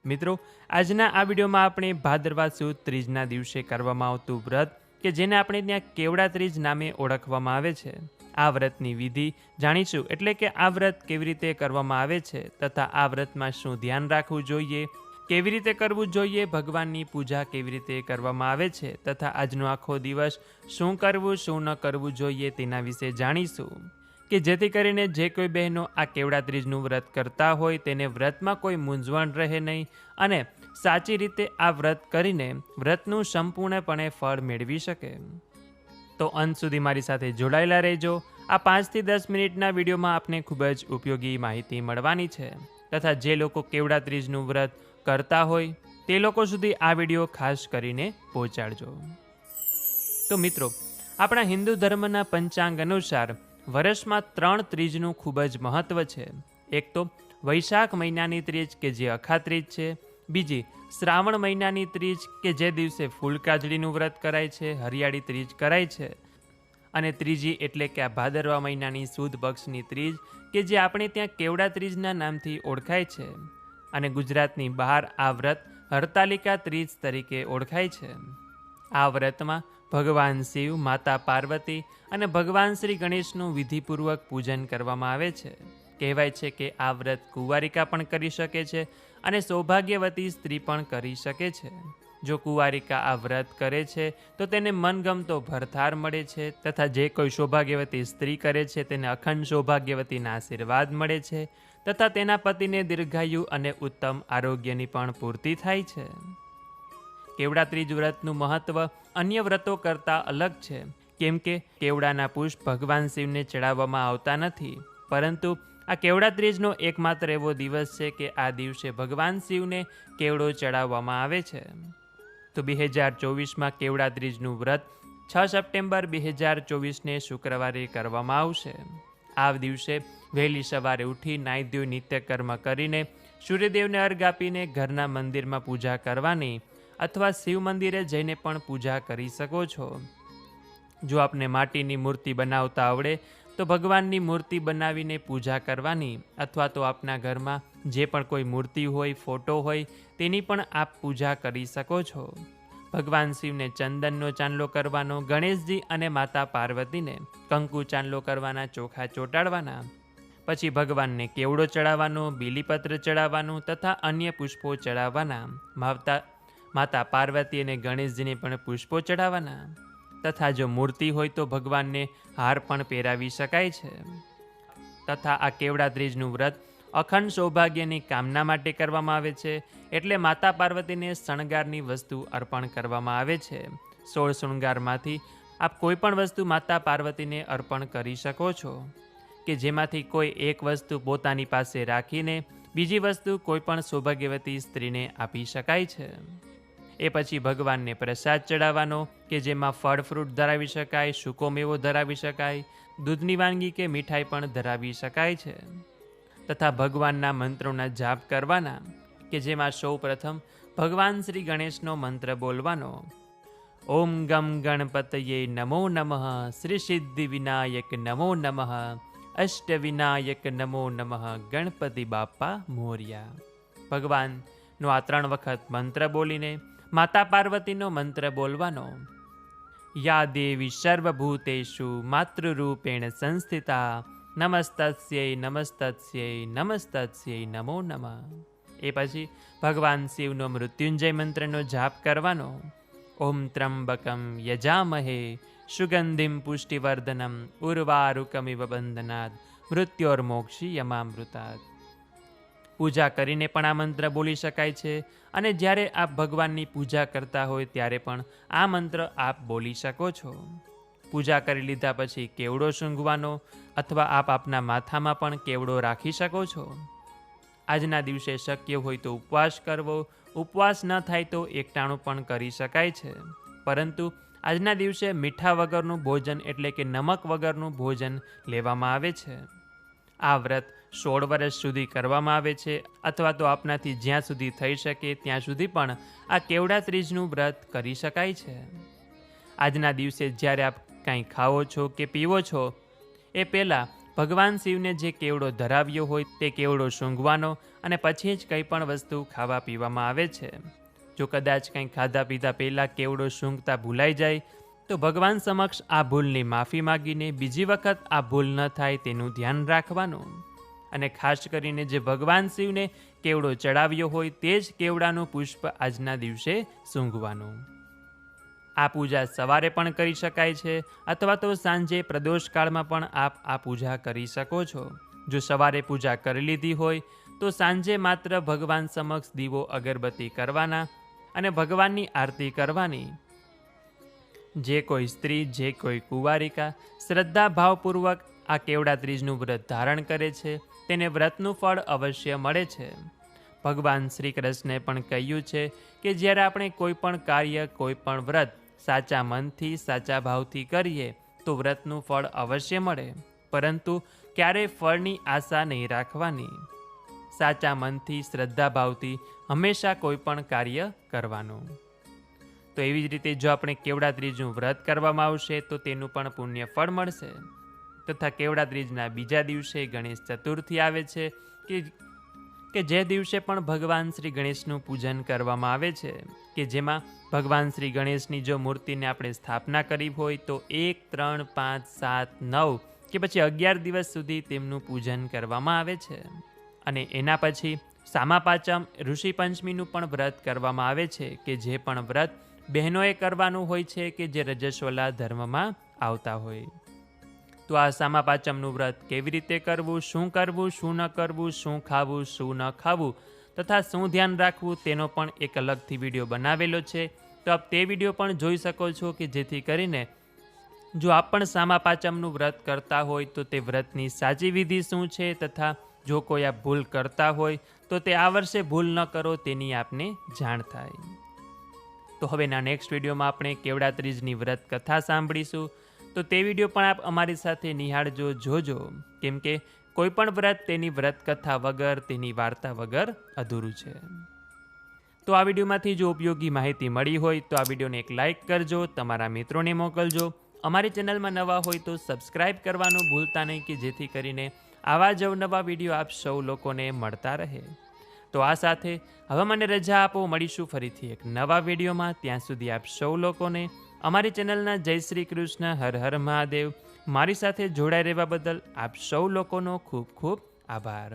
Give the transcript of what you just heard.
મિત્રો, આજના આ વિડીયોમાં આપણે ભાદરવા સુદ ત્રીજના દિવસે કરવામાં આવતું વ્રત કે જેને આપણે ત્યાં કેવડા ત્રીજ નામે ઓળખવામાં આવે છે, આ વ્રતની વિધિ જાણીશું. એટલે કે આ વ્રત કેવી રીતે કરવામાં આવે છે તથા આ વ્રતમાં શું ધ્યાન રાખવું જોઈએ, કેવી રીતે કરવું જોઈએ, ભગવાનની પૂજા કેવી રીતે કરવામાં આવે છે તથા આજનો આખો દિવસ શું કરવું શું ન કરવું જોઈએ તેના વિશે જાણીશું. કે જેથી કરીને જે કોઈ બહેનો આ કેવડા ત્રીજનું વ્રત કરતા હોય તેને વ્રતમાં કોઈ મૂંઝવણ રહે નહીં અને સાચી રીતે આ વ્રત કરીને વ્રતનું સંપૂર્ણપણે ફળ મેળવી શકે. તો અંત સુધી મારી સાથે જોડાયેલા રહેજો. આ 5 થી 10 મિનિટના વિડીયોમાં આપને ખૂબ જ ઉપયોગી માહિતી મળવાની છે તથા જે લોકો કેવડા ત્રીજનું વ્રત કરતા હોય તે લોકો સુધી આ વિડીયો ખાસ કરીને પહોંચાડજો. તો મિત્રો, આપણા હિન્દુ ધર્મના પંચાંગ અનુસાર વર્ષમાં 3 ત્રીજનું ખૂબ જ મહત્વ છે. એક તો વૈશાખ મહિનાની ત્રીજ કે જે અખા ત્રીજ છે, બીજી શ્રાવણ મહિનાની ત્રીજ કે જે દિવસે ફૂલકાજળીનું વ્રત કરાય છે, હરિયાળી ત્રીજ કરાય છે, અને ત્રીજી એટલે કે આ ભાદરવા મહિનાની સુદ પક્ષની ત્રીજ કે જે આપણે ત્યાં કેવડા ત્રીજના નામથી ઓળખાય છે અને ગુજરાતની બહાર આ વ્રત હરતાલિકા ત્રીજ તરીકે ઓળખાય છે. આ વ્રતમાં ભગવાન શિવ, માતા પાર્વતી અને ભગવાન શ્રી ગણેશનું વિધિપૂર્વક પૂજન કરવામાં આવે છે. કહેવાય છે કે આ વ્રત કુંવારિકા પણ કરી શકે છે અને સૌભાગ્યવતી સ્ત્રી પણ કરી શકે છે. જો કુંવારિકા આ વ્રત કરે છે તો તેને મનગમતો ભરથાર મળે છે તથા જે કોઈ સૌભાગ્યવતી સ્ત્રી કરે છે તેને અખંડ સૌભાગ્યવતીના આશીર્વાદ મળે છે તથા તેના પતિને દીર્ઘાયુ અને ઉત્તમ આરોગ્યની પણ પૂર્તિ થાય છે. કેવડા ત્રીજ વ્રતનું મહત્વ અન્ય વ્રતો કરતાં અલગ છે, કેમ કે કેવડાના પુષ્પ ભગવાન શિવને ચડાવવામાં આવતા નથી, પરંતુ આ કેવડા ત્રીજનો એકમાત્ર એવો દિવસ છે કે આ દિવસે ભગવાન શિવને કેવડો ચડાવવામાં આવે છે. તો 2024માં કેવડા ત્રીજનું વ્રત 6 સપ્ટેમ્બર 2024ને શુક્રવારે કરવામાં આવશે. આ દિવસે વહેલી સવારે ઉઠી નાહી ધોઈ નિત્યકર્મ કરીને સૂર્યદેવને અર્ઘ આપીને ઘરના મંદિરમાં પૂજા કરવાની અથવા શિવ મંદિરે જઈને પણ પૂજા કરી શકો છો. જો આપને માટીની મૂર્તિ બનાવતા આવડે તો ભગવાનની મૂર્તિ બનાવીને પૂજા કરવાની અથવા તો આપના ઘરમાં જે પણ કોઈ મૂર્તિ હોય, ફોટો હોય તેની પણ આપ પૂજા કરી શકો છો. ભગવાન શિવને ચંદનનો ચાંદલો કરવાનો, ગણેશજી અને માતા પાર્વતીને કંકુ ચાંદલો કરવાના, ચોખા ચોંટાડવાના, પછી ભગવાનને કેવડો ચડાવવાનો, બીલીપત્ર ચડાવવાનું તથા અન્ય પુષ્પો ચડાવવાના. માતા પાર્વતી અને ગણેશજીને પણ પુષ્પો ચડાવવાના તથા જો મૂર્તિ હોય તો ભગવાનને હાર પણ પહેરાવી શકાય છે. તથા આ કેવડા ત્રીજનું વ્રત અખંડ સૌભાગ્યની કામના માટે કરવામાં આવે છે, એટલે માતા પાર્વતીને શણગારની વસ્તુ અર્પણ કરવામાં આવે છે. 16 શૃંગારમાંથી આપ કોઈ પણ વસ્તુ માતા પાર્વતીને અર્પણ કરી શકો છો કે જેમાંથી કોઈ એક વસ્તુ પોતાની પાસે રાખીને બીજી વસ્તુ કોઈ પણ સૌભાગ્યવતી સ્ત્રીને આપી શકાય છે. એ પછી ભગવાનને પ્રસાદ ચડાવવાનો કે જેમાં ફળ ફ્રૂટ ધરાવી શકાય, સૂકો મેવો ધરાવી શકાય, દૂધની વાનગી કે મીઠાઈ પણ ધરાવી શકાય છે. તથા ભગવાનના મંત્રોના જાપ કરવાના કે જેમાં સૌ પ્રથમ ભગવાન શ્રી ગણેશનો મંત્ર બોલવાનો. ઓમ ગમ ગણપતયે નમો નમઃ, શ્રી સિદ્ધિ વિનાયક નમો નમઃ, અષ્ટ વિનાયક નમો નમઃ, ગણપતિ બાપ્પા મોર્યા. ભગવાનનો આ 3 વખત મંત્ર બોલીને માતા પાર્વતીનો મંત્ર બોલવાનો. યા દેવી સર્વભૂતેષુ માતૃરૂપેણ સંસ્થિતા નમસ્તસ્યૈ નમસ્તસ્યૈ નમસ્તસ્યૈ નમો નમઃ. એ પછી ભગવાન શિવનો મૃત્યુંજય મંત્રનો જાપ કરવાનો. ઓમ ત્રંબકમ યજામહે સુગંધિમ પુષ્ટિવર્ધનમ ઉર્વારુકમિવ બંધનાદ મૃત્યોર્મોક્ષી યમામૃતાદ. પૂજા કરીને પણ આ મંત્ર બોલી શકાય છે અને જ્યારે આપ ભગવાનની પૂજા કરતા હોય ત્યારે પણ આ મંત્ર આપ બોલી શકો છો. પૂજા કરી લીધા પછી કેવડો સૂંઘવાનો અથવા આપ આપના માથામાં પણ કેવડો રાખી શકો છો. આજના દિવસે શક્ય હોય તો ઉપવાસ કરવો, ઉપવાસ ન થાય તો એકટાણું પણ કરી શકાય છે, પરંતુ આજના દિવસે મીઠા વગરનું ભોજન એટલે કે નમક વગરનું ભોજન લેવામાં આવે છે. આ વ્રત 16 વર્ષ સુધી કરવામાં આવે છે અથવા તો આપનાથી જ્યાં સુધી થઈ શકે ત્યાં સુધી પણ આ કેવડા ત્રીજનું વ્રત કરી શકાય છે. આજના દિવસે જ્યારે આપ કાંઈ ખાઓ છો કે પીવો છો એ પહેલાં ભગવાન શિવને જે કેવડો ધરાવ્યો હોય તે કેવડો સૂંઘવાનો અને પછી જ કંઈ પણ વસ્તુ ખાવા પીવામાં આવે છે. જો કદાચ કંઈ ખાધા પીધા પહેલાં કેવડો સૂંઘતા ભૂલાઈ જાય તો ભગવાન સમક્ષ આ ભૂલની માફી માગીને બીજી વખત આ ભૂલ ન થાય તેનું ધ્યાન રાખવાનું. અને ખાસ કરીને જે ભગવાન શિવને કેવડો ચડાવ્યો હોય તે જ કેવડાનું પુષ્પ આજના દિવસે સૂંઘવાનું. આ પૂજા સવારે પણ કરી શકાય છે અથવા તો સાંજે પ્રદોષકાળમાં પણ આપ આ પૂજા કરી શકો છો. જો સવારે પૂજા કરી લીધી હોય તો સાંજે માત્ર ભગવાન સમક્ષ દીવો અગરબત્તી કરવાના અને ભગવાનની આરતી કરવાની. જે કોઈ સ્ત્રી, જે કોઈ કુંવારિકા શ્રદ્ધા ભાવપૂર્વક આ કેવડા ત્રીજનું વ્રત ધારણ કરે છે તેને વ્રતનું ફળ અવશ્ય મળે છે. ભગવાન શ્રી કૃષ્ણે પણ કહ્યું છે કે જ્યારે આપણે કોઈ પણ કાર્ય, કોઈ પણ વ્રત સાચા મનથી, સાચા ભાવથી કરીએ તો વ્રતનું ફળ અવશ્ય મળે, પરંતુ ક્યારેય ફળની આશા નહીં રાખવાની. સાચા મનથી, શ્રદ્ધા ભાવથી હંમેશા કોઈ પણ કાર્ય કરવાનું. તો એવી જ રીતે જો આપણે કેવડા ત્રીજનું વ્રત કરવામાં આવશે તો તેનું પણ પુણ્ય ફળ મળશે. તથા કેવડા ત્રીજના બીજા દિવસે ગણેશ ચતુર્થી આવે છે કે જે દિવસે પણ ભગવાન શ્રી ગણેશનું પૂજન કરવામાં આવે છે, કે જેમાં ભગવાન શ્રી ગણેશની જો મૂર્તિને આપણે સ્થાપના કરી હોય તો 1, 3, 5, 7, 9 કે પછી 11 દિવસ સુધી તેમનું પૂજન કરવામાં આવે છે. અને એના પછી સામા પાંચમ ઋષિ પંચમીનું પણ વ્રત કરવામાં આવે છે, કે જે પણ વ્રત બહેનોએ કરવાનું હોય છે કે જે રજસ્વલા ધર્મમાં આવતા હોય. તો આ સામા પાંચમનું વ્રત કેવી રીતે કરવું, શું કરવું, શું ન કરવું, શું ખાવું, શું ન ખાવું તથા શું ધ્યાન રાખવું તેનો પણ એક અલગથી વિડીયો બનાવેલો છે. તો આપ તે વિડીયો પણ જોઈ શકો છો, કે જેથી કરીને જો આપ પણ સામા પાંચમનું વ્રત કરતા હોય તો તે વ્રતની સાચી વિધિ શું છે તથા જો કોઈ આ ભૂલ કરતા હોય તો તે આ વર્ષે ભૂલ ન કરો તેની આપને જાણ થાય. તો હવેના નેક્સ્ટ વિડીયોમાં આપણે કેવડા ત્રીજની વ્રત કથા સાંભળીશું. તો તે વિડીયો પણ આપ અમારી સાથે નિહાળજો, જોજો, કેમ કે કોઈ પણ વ્રત તેની વ્રત કથા વગર, તેની વાર્તા વગર અધૂરું છે. તો આ વિડીયોમાંથી જો ઉપયોગી માહિતી મળી હોય તો આ વિડીયોને એક લાઇક કરજો, તમારા મિત્રોને મોકલજો. અમારી ચેનલમાં નવા હોય તો સબસ્ક્રાઇબ કરવાનું ભૂલતા નહીં, કે જેથી કરીને આવા જ અવનવા વિડીયો આપ સૌ લોકોને મળતા રહે. તો આ સાથે હવે મને રજા આપો, મળીશું ફરીથી એક નવા વિડીયોમાં. ત્યાં સુધી આપ સૌ લોકોને અમારી ચેનલના જય શ્રી કૃષ્ણ, હર હર મહાદેવ. મારી સાથે જોડાઈ રહેવા બદલ આપ સૌ લોકોનો ખૂબ ખૂબ આભાર.